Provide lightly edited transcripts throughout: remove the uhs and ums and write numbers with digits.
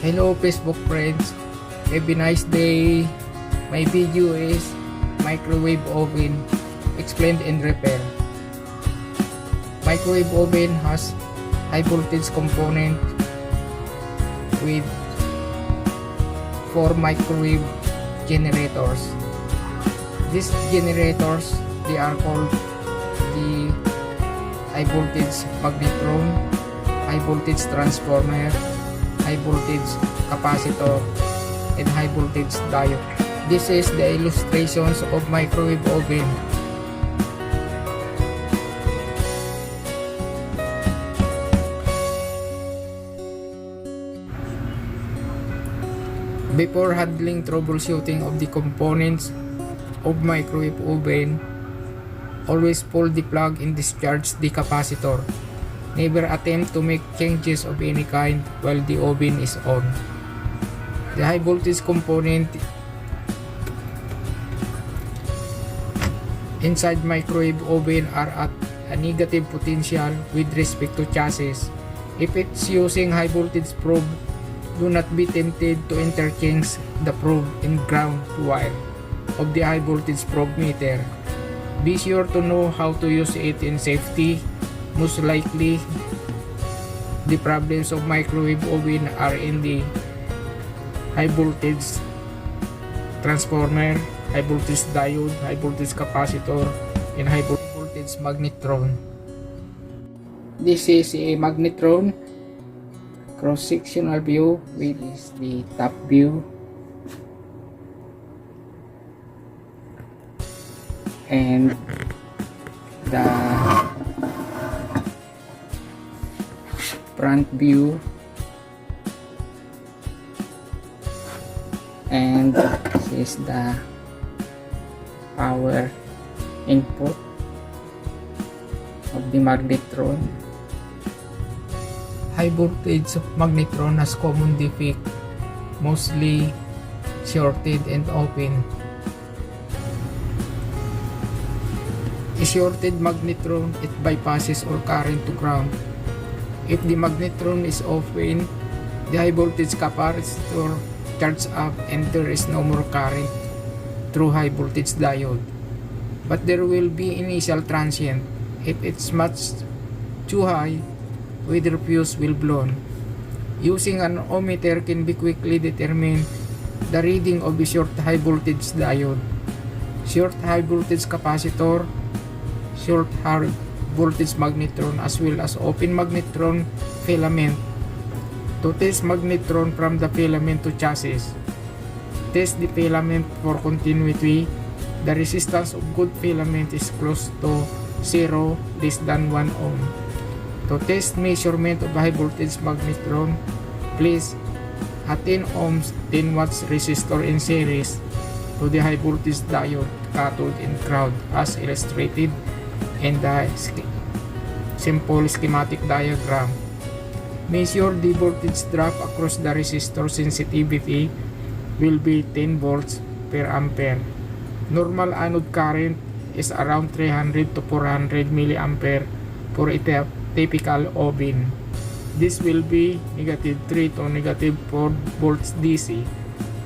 Hello Facebook friends, have a nice day. My video is microwave oven explained and repair. Microwave oven has high voltage component with 4 microwave generators. These generators, they are called the high voltage magnetron, high voltage transformer, high voltage capacitor, and high voltage diode. This is the illustrations of microwave oven. Before handling troubleshooting of the components of microwave oven, always pull the plug and discharge the capacitor. Never attempt to make changes of any kind while the oven is on. The high voltage component inside microwave oven are at a negative potential with respect to chassis. If it's using high voltage probe, do not be tempted to interchange the probe and ground wire of the high voltage probe meter. Be sure to know how to use it in safety. Most likely, the problems of microwave oven are in the high voltage transformer, high voltage diode, high voltage capacitor, and high voltage magnetron. This is a magnetron cross-sectional view, which is the top view, and the front view, and this is the power input of the magnetron. High voltage magnetron has common defect, mostly shorted and open. A shorted magnetron, it bypasses all current to ground. If the magnetron is open, the high voltage capacitor charges up and there is no more current through high voltage diode. But there will be initial transient. If it's much too high, whether fuse will blow. Using an ohmmeter can be quickly determine the reading of a short high voltage diode, short high voltage capacitor, short high voltage magnetron, as well as open magnetron filament. To test magnetron from the filament to chassis, test the filament for continuity. The resistance of good filament is close to 0, less than 1 ohm. To test measurement of high voltage magnetron, place a 10 ohms 10 watts resistor in series to the high voltage diode, cathode and ground as illustrated in the simple schematic diagram. Measure the voltage drop across the resistor. Sensitivity will be 10 volts per ampere. Normal anode current is around 300 to 400 milliampere for a typical oven. This will be negative 3 to negative 4 volts DC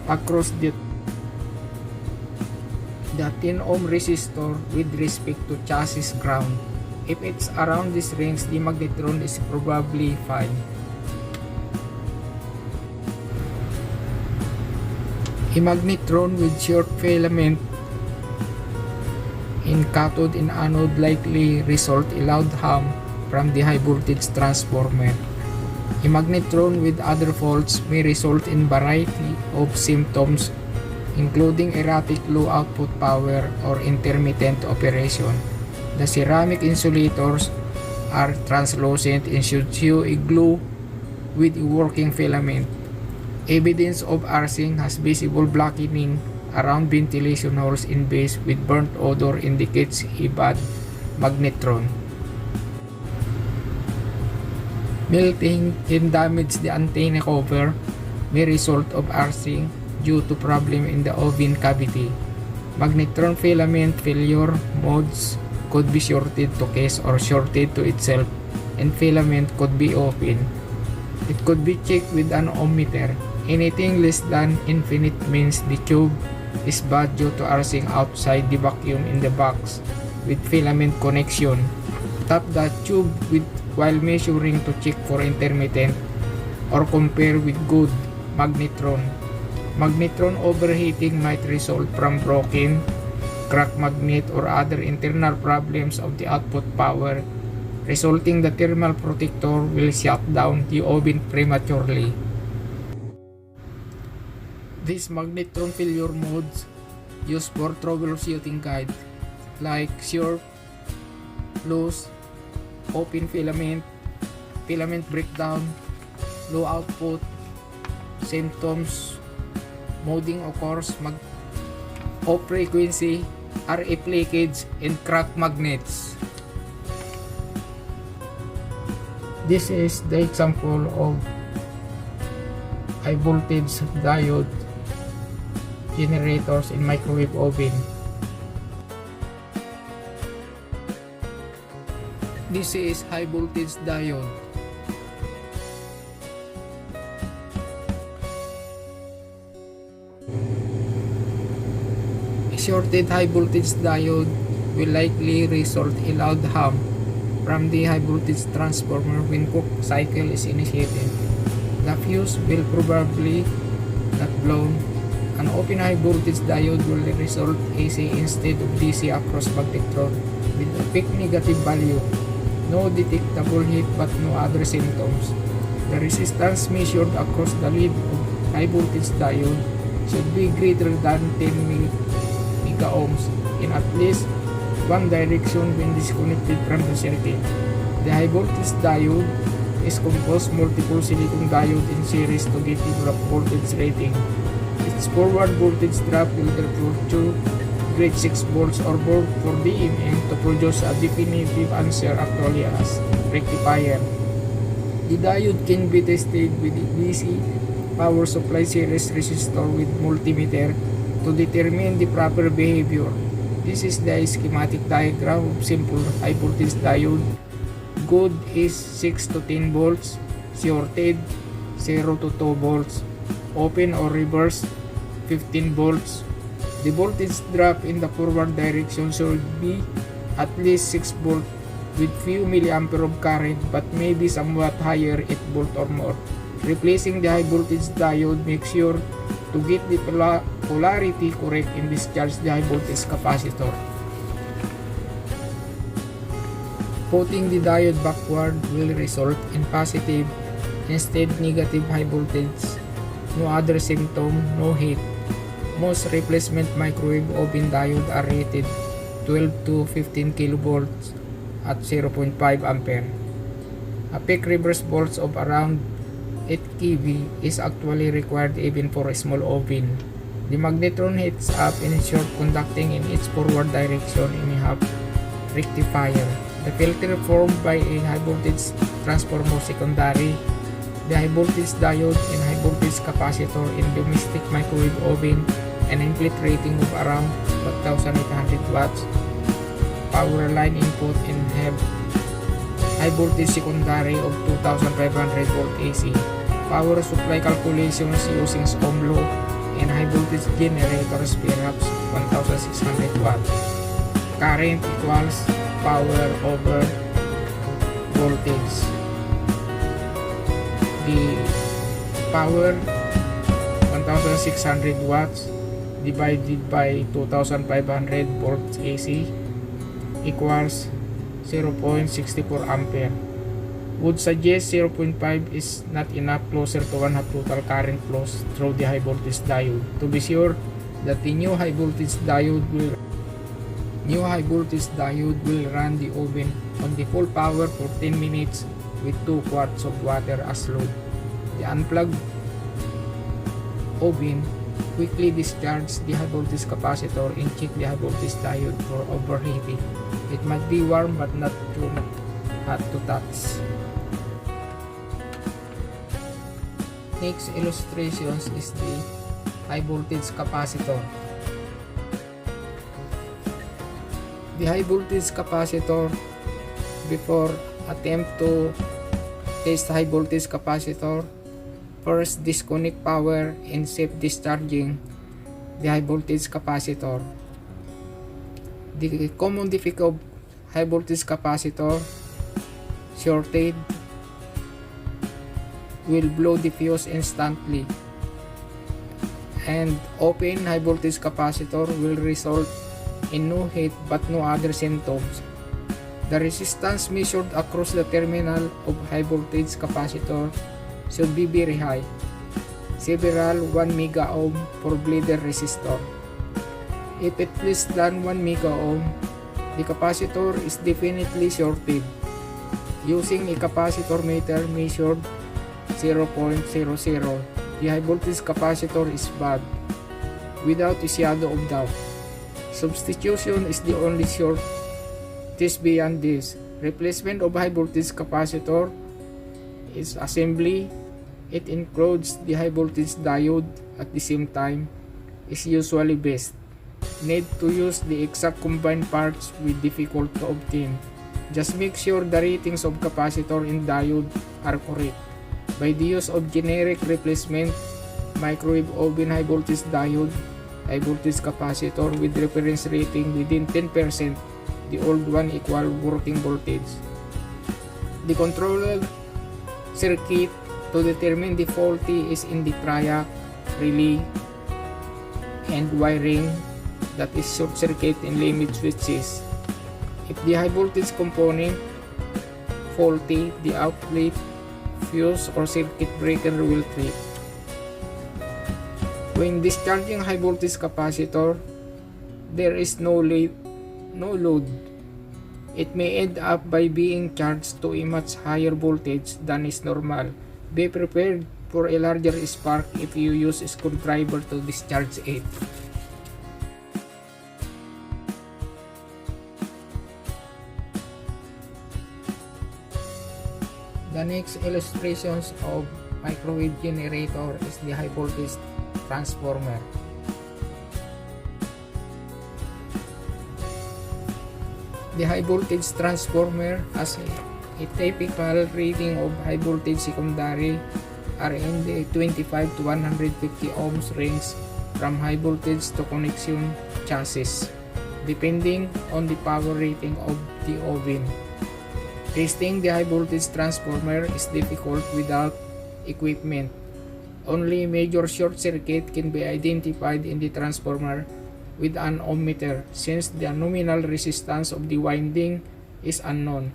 across the 10 ohm resistor with respect to chassis ground. If it's around this range, the magnetron is probably fine. A magnetron with short filament in cathode and anode likely result a loud hum from the high voltage transformer. A magnetron with other faults may result in variety of symptoms, including erratic low output power or intermittent operation. The ceramic insulators are translucent and should show a glow with a working filament. Evidence of arcing has visible blackening around ventilation holes in base with burnt odor indicates a bad magnetron. Melting can damage the antenna cover, may result of arcing due to problem in the oven cavity. Magnetron filament failure modes could be shorted to case or shorted to itself, and filament could be open. It could be checked with an ohmmeter. Anything less than infinite means the tube is bad due to arcing outside the vacuum in the box with filament connection. Tap the tube while measuring to check for intermittent or compare with good magnetron. Magnetron overheating might result from broken, cracked magnet or other internal problems of the output power, resulting the thermal protector will shut down the oven prematurely. These magnetron failure modes used for troubleshooting guide like short, loose, open filament, filament breakdown, low output, symptoms, molding occurs, off frequency, RF leakage, and cracked magnets. This is the example of high voltage diode generators in microwave oven. This is high voltage diode. A shorted high voltage diode will likely result in loud hum from the high voltage transformer when cook cycle is initiated. The fuse will probably not blown. An open high voltage diode will result AC instead of DC across magnetron with a peak negative value. No detectable heat but no other symptoms. The resistance measured across the lead of high voltage diode should be greater than 10 megaohms in at least one direction when disconnected from the circuit. The high voltage diode is composed multiple silicon diode in series to get the voltage rating. Its forward voltage drop will therefore to grade 6 volts or more for DMM to produce a definitive answer actually as rectifier. The diode can be tested with a DC power supply series resistor with multimeter to determine the proper behavior. This is the schematic diagram of simple high voltage diode. Good is 6 to 10 volts, shorted 0 to 2 volts, open or reverse 15 volts. The voltage drop in the forward direction should be at least 6 volts with few milliampere of current but may be somewhat higher 8 volt or more. Replacing the high voltage diode, make sure to get the polarity correct and discharge the high voltage capacitor. Putting the diode backward will result in positive instead negative high voltage. No other symptom, no heat. Most replacement microwave oven diode are rated 12 to 15 kilovolts at 0.5 ampere. A peak reverse volts of around 8 kV is actually required even for a small oven. The magnetron heats up in short conducting in its forward direction in a half rectifier. The filter formed by a high voltage transformer secondary, the high voltage diode and high voltage capacitor in domestic microwave oven, an input rating of around 1800 watts, power line input and have high voltage secondary of 2500 volt AC, power supply calculations using Ohm law and high voltage generators perhaps 1600 watts. Current equals power over voltage. The power 1600 watts divided by 2500 volts AC equals 0.64 ampere. Would suggest 0.5 is not enough, closer to 1/2 total current flows through the high voltage diode. To be sure that the new high voltage diode will run the oven on the full power for 10 minutes with 2 quarts of water as load. The unplugged oven quickly discharge the high voltage capacitor and check the high voltage diode for overheating. It might be warm but not too hot to touch. Next illustrations is the high voltage capacitor. The high voltage capacitor, before attempt to Test high voltage capacitor. First, disconnect power and safe discharging the high voltage capacitor. The common defect of high voltage capacitor: shorted, will blow the fuse instantly, and open high voltage capacitor will result in no heat but no other symptoms. The resistance measured across the terminal of high voltage capacitor should be very high, several 1 mega ohm for bleeder resistor. If it less than 1 mega ohm, the capacitor is definitely shorted. Using a capacitor meter measured 0.00, the high voltage capacitor is bad, without a shadow of doubt. Substitution is the only short test beyond this. Replacement of high voltage capacitor is assembly. It includes the high voltage diode at the same time, is usually best. Need to use the exact combined parts with difficult to obtain. Just make sure the ratings of capacitor and diode are correct. By the use of generic replacement, microwave oven high voltage diode, high voltage capacitor with reference rating within 10%, the old one equal working voltage. The controller circuit to determine the faulty is in the triac, relay, and wiring, that is short circuit and limit switches. If the high voltage component faulty, the outlet, fuse, or circuit breaker will trip. When discharging high voltage capacitor, there is no load. It may end up by being charged to a much higher voltage than is normal. Be prepared for a larger spark if you use a screwdriver to discharge it. The next illustrations of microwave generator is the high voltage transformer. The high voltage transformer has a typical rating of high voltage secondary are in the 25 to 150 ohms range from high voltage to connection chassis, depending on the power rating of the oven. Testing the high voltage transformer is difficult without equipment. Only major short circuit can be identified in the transformer with an ohmmeter, since the nominal resistance of the winding is unknown.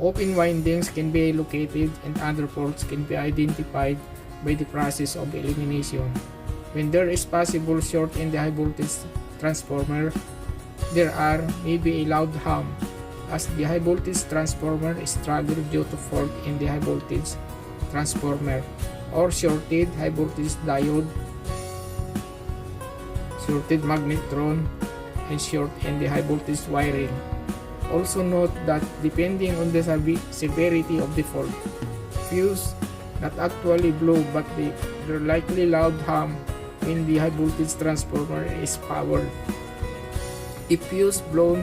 Open windings can be located and other faults can be identified by the process of elimination. When there is possible short in the high voltage transformer, there are maybe a loud hum, as the high voltage transformer is triggered due to fault in the high voltage transformer, or shorted high voltage diode, shorted magnetron, and short in the high voltage wiring. Also note that depending on the severity of the fault, fuse not actually blow but the likely loud hum when the high voltage transformer is powered. If fuse blown,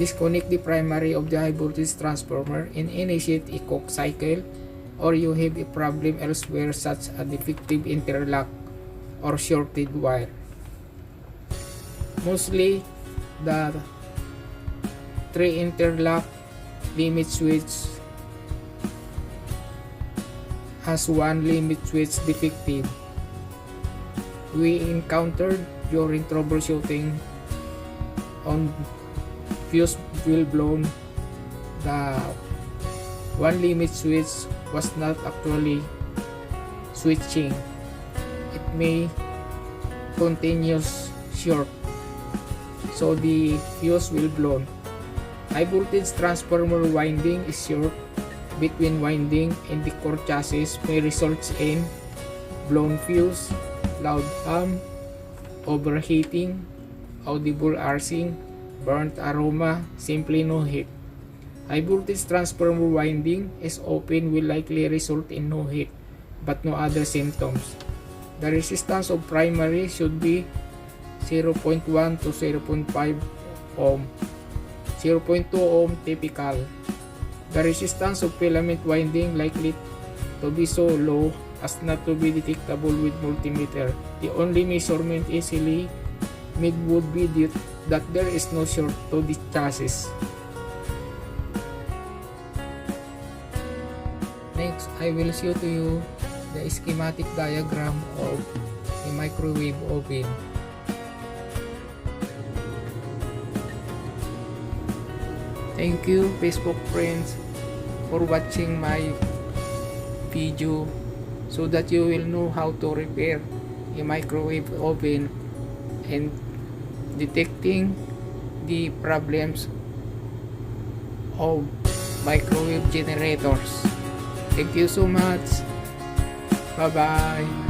disconnect the primary of the high voltage transformer and initiate a coke cycle, or you have a problem elsewhere such as defective interlock or shorted wire. Mostly, the 3 interlock limit switch has 1 limit switch defective. We encountered during troubleshooting on fuse will blown, the 1 limit switch was not actually switching. It may continuous short, so the fuse will blown. High voltage transformer winding is short between winding and the core chassis may result in blown fuse, loud hum, overheating, audible arcing, burnt aroma, simply no heat. High voltage transformer winding is open will likely result in no heat but no other symptoms. The resistance of primary should be 0.1 to 0.5 ohm. 0.2 ohm typical. The resistance of filament winding likely to be so low as not to be detectable with multimeter. The only measurement easily made would be that there is no short to the chassis. Next, I will show to you the schematic diagram of a microwave oven. Thank you, Facebook friends, for watching my video so that you will know how to repair a microwave oven and detecting the problems of microwave generators. Thank you so much. Bye bye.